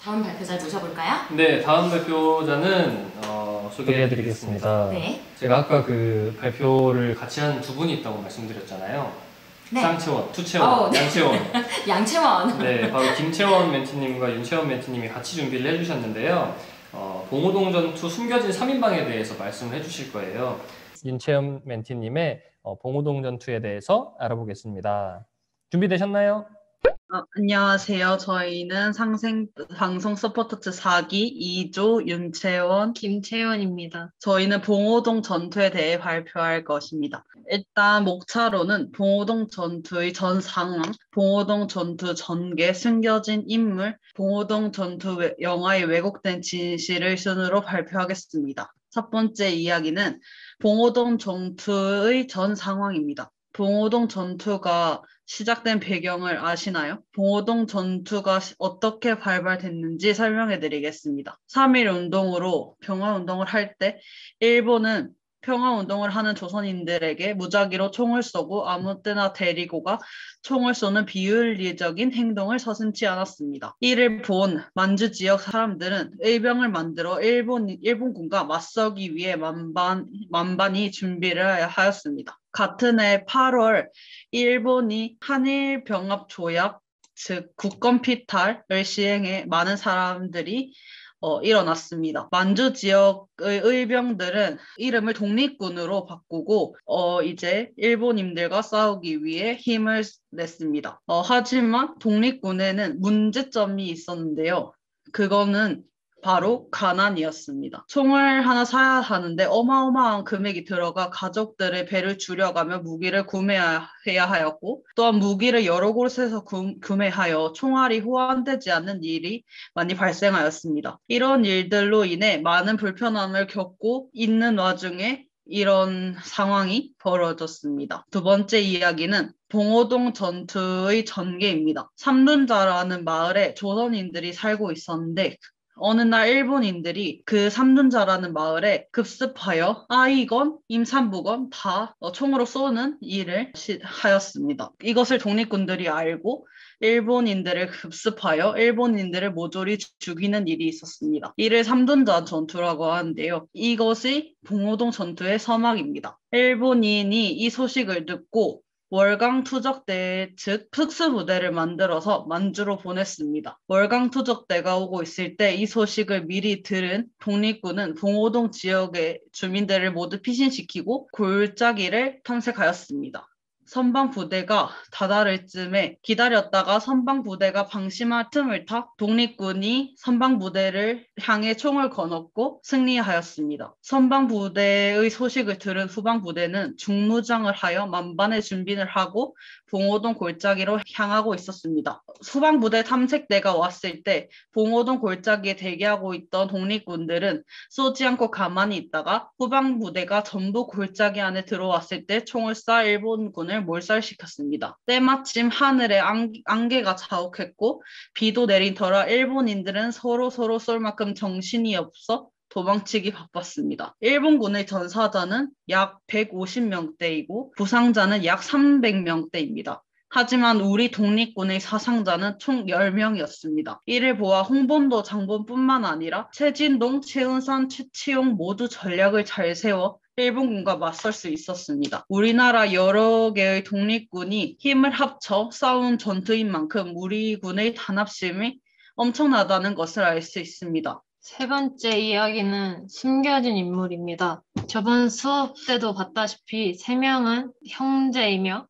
다음 발표자 모셔볼까요? 네, 다음 발표자는 소개해드리겠습니다. 네. 제가 아까 그 발표를 같이 한 두 분이 있다고 말씀드렸잖아요. 네. 쌍채원, 투채원, 네. 양채원. 양채원. 네, 바로 김채원 멘티님과 윤채원 멘티님이 같이 준비를 해주셨는데요. 봉오동 전투 숨겨진 3인방에 대해서 말씀을 해주실 거예요. 윤채원 멘티님의 봉오동 전투에 대해서 알아보겠습니다. 준비되셨나요? 안녕하세요. 저희는 방송 서포터즈 4기 2조 윤채원, 김채원입니다. 저희는 봉오동 전투에 대해 발표할 것입니다. 일단 목차로는 봉오동 전투의 전 상황, 봉오동 전투 전개, 숨겨진 인물, 봉오동 전투 영화의 왜곡된 진실을 순으로 발표하겠습니다. 첫 번째 이야기는 봉오동 전투의 전 상황입니다. 봉오동 전투가 시작된 배경을 아시나요? 봉오동 전투가 어떻게 발발됐는지 설명해 드리겠습니다. 3.1 운동으로 평화운동을 할 때 일본은 평화운동을 하는 조선인들에게 무작위로 총을 쏘고 아무 때나 데리고 가 총을 쏘는 비윤리적인 행동을 서슴지 않았습니다. 이를 본 만주 지역 사람들은 의병을 만들어 일본군과 맞서기 위해 만반히 준비를 하였습니다. 같은 해 8월 일본이 한일병합조약, 즉 국권피탈을 시행해 많은 사람들이 일어났습니다. 만주 지역의 의병들은 이름을 독립군으로 바꾸고 이제 일본인들과 싸우기 위해 힘을 냈습니다. 하지만 독립군에는 문제점이 있었는데요. 그거는 바로 가난이었습니다. 총을 하나 사야 하는데 어마어마한 금액이 들어가 가족들의 배를 줄여가며 무기를 구매해야 하였고, 또한 무기를 여러 곳에서 구매하여 총알이 호환되지 않는 일이 많이 발생하였습니다. 이런 일들로 인해 많은 불편함을 겪고 있는 와중에 이런 상황이 벌어졌습니다. 두 번째 이야기는 봉오동 전투의 전개입니다. 삼둔자라는 마을에 조선인들이 살고 있었는데 어느 날 일본인들이 그 삼둔자라는 마을에 급습하여 아이건, 임산부건 다 총으로 쏘는 일을 하였습니다. 이것을 독립군들이 알고 일본인들을 급습하여 일본인들을 모조리 죽이는 일이 있었습니다. 이를 삼둔자 전투라고 하는데요. 이것이 봉오동 전투의 서막입니다. 일본인이 이 소식을 듣고 월강투적대 즉 특수부대를 만들어서 만주로 보냈습니다. 월강투적대가 오고 있을 때 이 소식을 미리 들은 독립군은 봉오동 지역의 주민들을 모두 피신시키고 골짜기를 탐색하였습니다. 선방부대가 다다를 쯤에 기다렸다가 선방부대가 방심할 틈을 타 독립군이 선방부대를 향해 총을 거눴고 승리하였습니다. 선방부대의 소식을 들은 후방부대는 중무장을 하여 만반의 준비를 하고 봉오동 골짜기로 향하고 있었습니다. 후방부대 탐색대가 왔을 때 봉오동 골짜기에 대기하고 있던 독립군들은 쏘지 않고 가만히 있다가 후방부대가 전부 골짜기 안에 들어왔을 때 총을 쏴 일본군을 몰살시켰습니다. 때마침 하늘에 안개가 자욱했고 비도 내린 터라 일본인들은 서로 쏠 만큼 정신이 없어 도망치기 바빴습니다. 일본군의 전사자는 약 150명대이고 부상자는 약 300명대입니다. 하지만 우리 독립군의 사상자는 총 10명이었습니다. 이를 보아 홍범도 장본뿐만 아니라 최진동, 최은산, 최치용 모두 전략을 잘 세워 일본군과 맞설 수 있었습니다. 우리나라 여러 개의 독립군이 힘을 합쳐 싸운 전투인 만큼 우리 군의 단합심이 엄청나다는 것을 알 수 있습니다. 세 번째 이야기는 숨겨진 인물입니다. 저번 수업 때도 봤다시피 세 명은 형제이며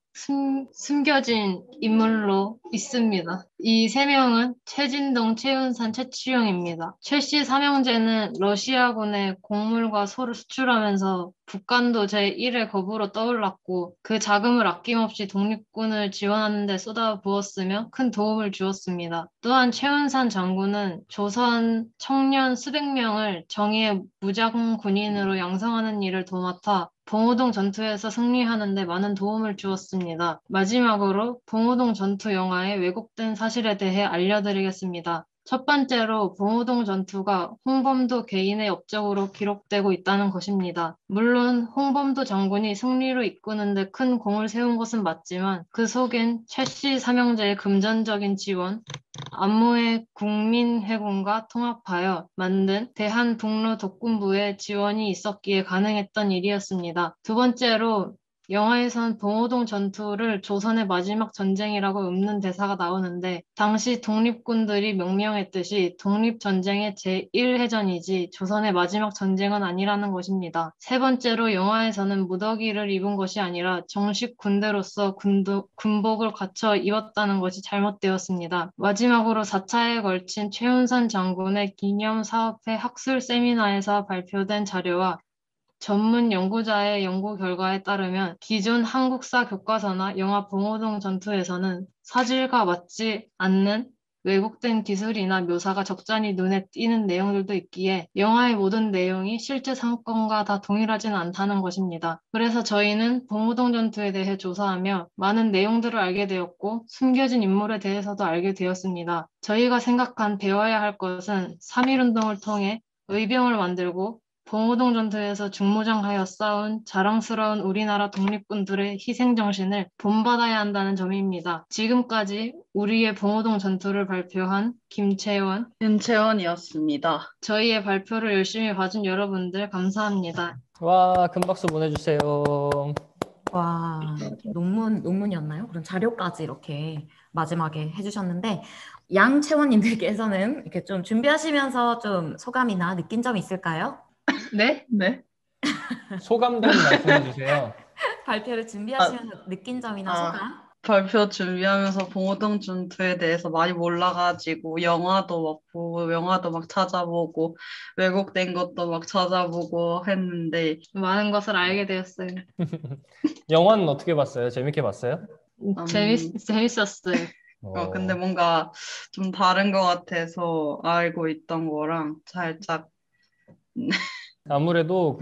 숨겨진 인물로 있습니다. 이 세 명은 최진동, 최은산, 최치용입니다. 최씨 삼형제는 러시아군의 곡물과 소를 수출하면서 북한도 제1의 겁으로 떠올랐고 그 자금을 아낌없이 독립군을 지원하는 데 쏟아부었으며 큰 도움을 주었습니다. 또한 최은산 장군은 조선 청년 수백 명을 정의의 무장군인으로 양성하는 일을 도맡아 봉오동 전투에서 승리하는 데 많은 도움을 주었습니다. 마지막으로 봉오동 전투 영화의 왜곡된 사실에 대해 알려드리겠습니다. 첫 번째로 봉오동 전투가 홍범도 개인의 업적으로 기록되고 있다는 것입니다. 물론 홍범도 장군이 승리로 이끄는 데 큰 공을 세운 것은 맞지만 그 속엔 최씨 삼형제의 금전적인 지원, 안모의 국민회군과 통합하여 만든 대한북로독군부의 지원이 있었기에 가능했던 일이었습니다. 두 번째로 영화에선 봉오동 전투를 조선의 마지막 전쟁이라고 읊는 대사가 나오는데 당시 독립군들이 명명했듯이 독립전쟁의 제1해전이지 조선의 마지막 전쟁은 아니라는 것입니다. 세 번째로 영화에서는 무더기를 입은 것이 아니라 정식 군대로서 군복을 갖춰 입었다는 것이 잘못되었습니다. 마지막으로 4차에 걸친 최윤선 장군의 기념사업회 학술 세미나에서 발표된 자료와 전문 연구자의 연구 결과에 따르면 기존 한국사 교과서나 영화 봉오동 전투에서는 사실과 맞지 않는 왜곡된 기술이나 묘사가 적잖이 눈에 띄는 내용들도 있기에 영화의 모든 내용이 실제 사건과 다 동일하지는 않다는 것입니다. 그래서 저희는 봉오동 전투에 대해 조사하며 많은 내용들을 알게 되었고 숨겨진 인물에 대해서도 알게 되었습니다. 저희가 생각한 배워야 할 것은 3.1운동을 통해 의병을 만들고 봉오동 전투에서 중무장하여 싸운 자랑스러운 우리나라 독립군들의 희생정신을 본받아야 한다는 점입니다. 지금까지 우리의 봉오동 전투를 발표한 김채원, 윤채원이었습니다. 저희의 발표를 열심히 봐준 여러분들 감사합니다. 와, 큰 박수 보내주세요. 와, 논문이었나요? 그런 자료까지 이렇게 마지막에 해주셨는데, 양채원님들께서는 이렇게 좀 준비하시면서 좀 소감이나 느낀 점이 있을까요? 네? 네. 소감도 말씀해주세요. 발표를 준비하시면서 느낀 점이나 소감? 발표 준비하면서 봉오동 전투에 대해서 많이 몰라가지고 영화도 막 보고 영화도 막 찾아보고 왜곡된 것도 막 찾아보고 했는데 많은 것을 알게 되었어요. 영화는 어떻게 봤어요? 재밌게 봤어요? 재밌었어요. 근데 뭔가 좀 다른 것 같아서 알고 있던 거랑 살짝 아무래도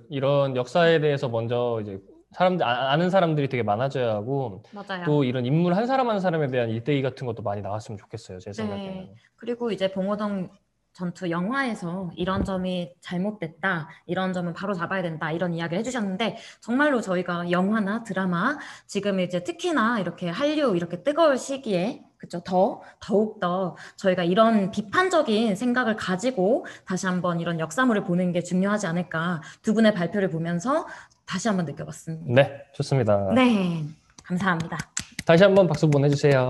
이런 역사에 대해서 먼저 이제 아는 사람들이 되게 많아져야 하고 맞아요. 또 이런 인물 한 사람 한 사람에 대한 일대기 같은 것도 많이 나왔으면 좋겠어요. 제 네. 생각에는. 그리고 이제 봉오동 전투 영화에서 이런 점이 잘못됐다, 이런 점은 바로 잡아야 된다, 이런 이야기를 해주셨는데 정말로 저희가 영화나 드라마 지금 이제 특히나 이렇게 한류 이렇게 뜨거울 시기에 그쵸? 더욱더 저희가 이런 비판적인 생각을 가지고 다시 한번 이런 역사물을 보는 게 중요하지 않을까 두 분의 발표를 보면서 다시 한번 느껴봤습니다. 네, 좋습니다. 네, 감사합니다. 다시 한번 박수 보내주세요.